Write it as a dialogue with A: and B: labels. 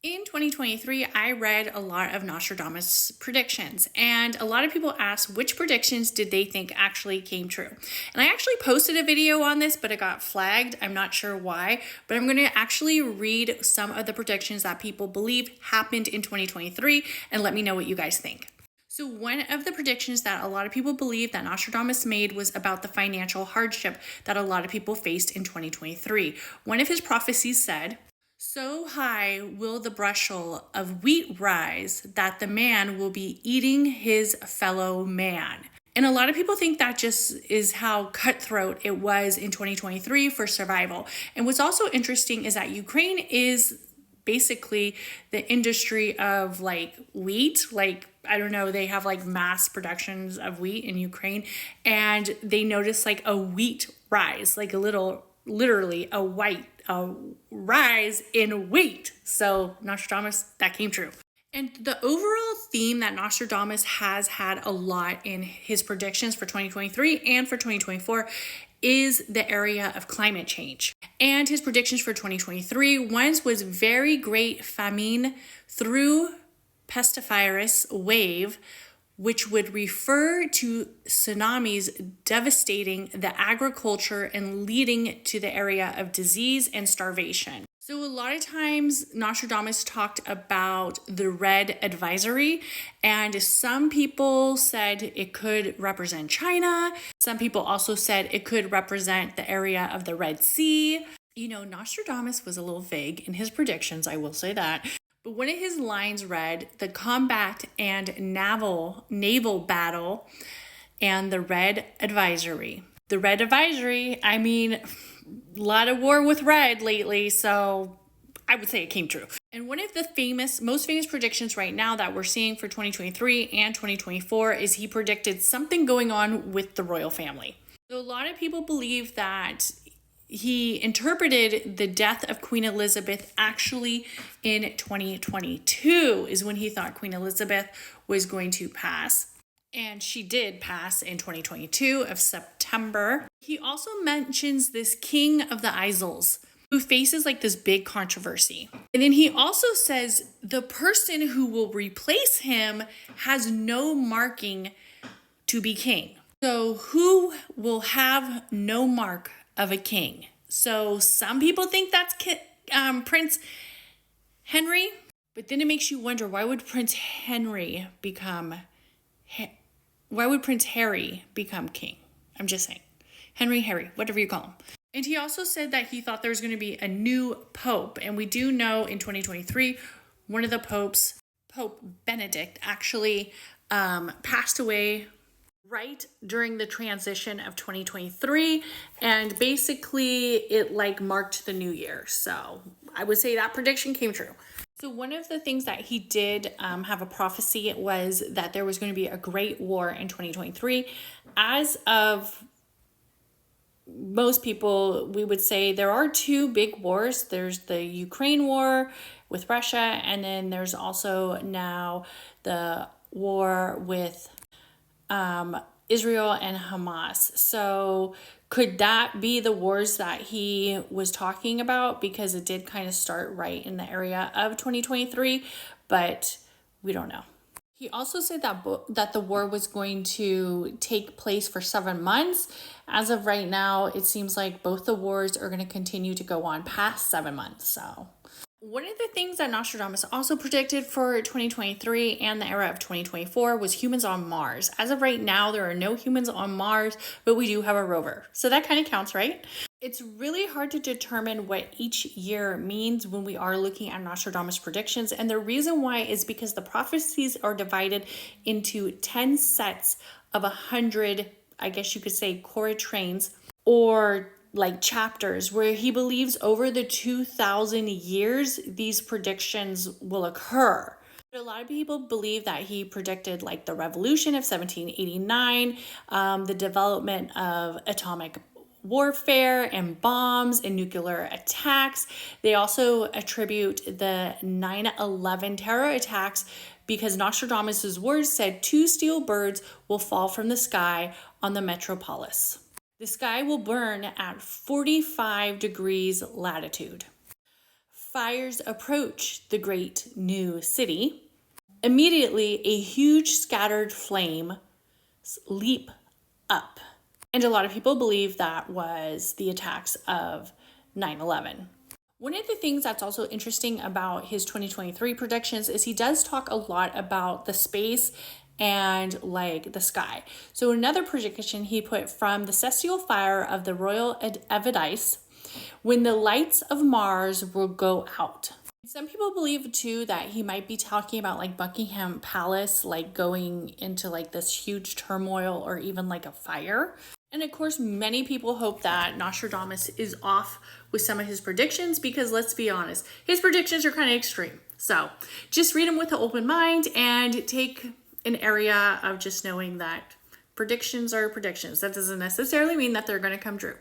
A: In 2023, I read a lot of Nostradamus predictions, and a lot of people asked which predictions did they think actually came true. And I actually posted a video on this, but it got flagged. I'm not sure why, but I'm going to actually read some of the predictions that people believe happened in 2023 and let me know what you guys think. So one of the predictions that a lot of people believe that Nostradamus made was about the financial hardship that a lot of people faced in 2023. One of his prophecies said, "So high will the bushel of wheat rise that the man will be eating his fellow man." And a lot of people think that just is how cutthroat it was in 2023 for survival. And what's also interesting is that Ukraine is basically the industry of like wheat. Like, I don't know, they have like mass productions of wheat in Ukraine, and they notice like a wheat rise, like a little, literally a rise in wheat. So Nostradamus, that came true. And the overall theme that Nostradamus has had a lot in his predictions for 2023 and for 2024 is the area of climate change. And his predictions for 2023, one was very great famine through pestivirus wave, which would refer to tsunamis devastating the agriculture and leading to the area of disease and starvation. So a lot of times Nostradamus talked about the red advisory, and some people said it could represent China. Some people also said it could represent the area of the Red Sea. You know, Nostradamus was a little vague in his predictions, I will say that. But one of his lines read, "The combat and naval battle and the red advisory." The red advisory, I mean, a lot of war with red lately, so I would say it came true. And one of the most famous predictions right now that we're seeing for 2023 and 2024 is he predicted something going on with the royal family. So a lot of people believe that he interpreted the death of Queen Elizabeth actually in 2022 is when he thought Queen Elizabeth was going to pass. And she did pass in 2022 of September. He also mentions this king of the Isles who faces like this big controversy. And then he also says the person who will replace him has no marking to be king. So who will have no mark of a king? So some people think that's Prince Henry, but then it makes you wonder, why would Prince Harry become king? I'm just saying. Harry, whatever you call him. And he also said that he thought there was going to be a new pope. And we do know in 2023, one of the popes, Pope Benedict, actually passed away right during the transition of 2023. And basically it like marked the new year. So I would say that prediction came true. So one of the things that he did have a prophecy was that there was going to be a great war in 2023. As of most people, we would say there are two big wars. There's the Ukraine war with Russia, and then there's also now the war with Israel and Hamas. So could that be the wars that he was talking about? Because it did kind of start right in the area of 2023, but we don't know. He also said that the war was going to take place for 7 months. As of right now, it seems like both the wars are going to continue to go on past 7 months. So one of the things that Nostradamus also predicted for 2023 and the era of 2024 was humans on Mars. As of right now, there are no humans on Mars, but we do have a rover. So that kind of counts, right? It's really hard to determine what each year means when we are looking at Nostradamus predictions. And the reason why is because the prophecies are divided into 10 sets of 100, I guess you could say, quatrains or like chapters, where he believes over the 2,000 years these predictions will occur. But a lot of people believe that he predicted like the revolution of 1789, the development of atomic warfare and bombs and nuclear attacks. They also attribute the 9/11 terror attacks because Nostradamus' words said 2 steel birds will fall from the sky on the metropolis. The sky will burn at 45 degrees latitude. fires approach the great new city, immediately a huge scattered flame leap up. And a lot of people believe that was the attacks of 9/11. One of the things that's also interesting about his 2023 predictions is he does talk a lot about the space and like the sky. So another prediction he put, from the celestial fire of the royal Evidice, when the lights of Mars will go out. Some people believe too that he might be talking about like Buckingham Palace, like going into like this huge turmoil or even like a fire. And of course, many people hope that Nostradamus is off with some of his predictions, because let's be honest, his predictions are kind of extreme. So just read them with an open mind and take an area of just knowing that predictions are predictions. That doesn't necessarily mean that they're going to come true.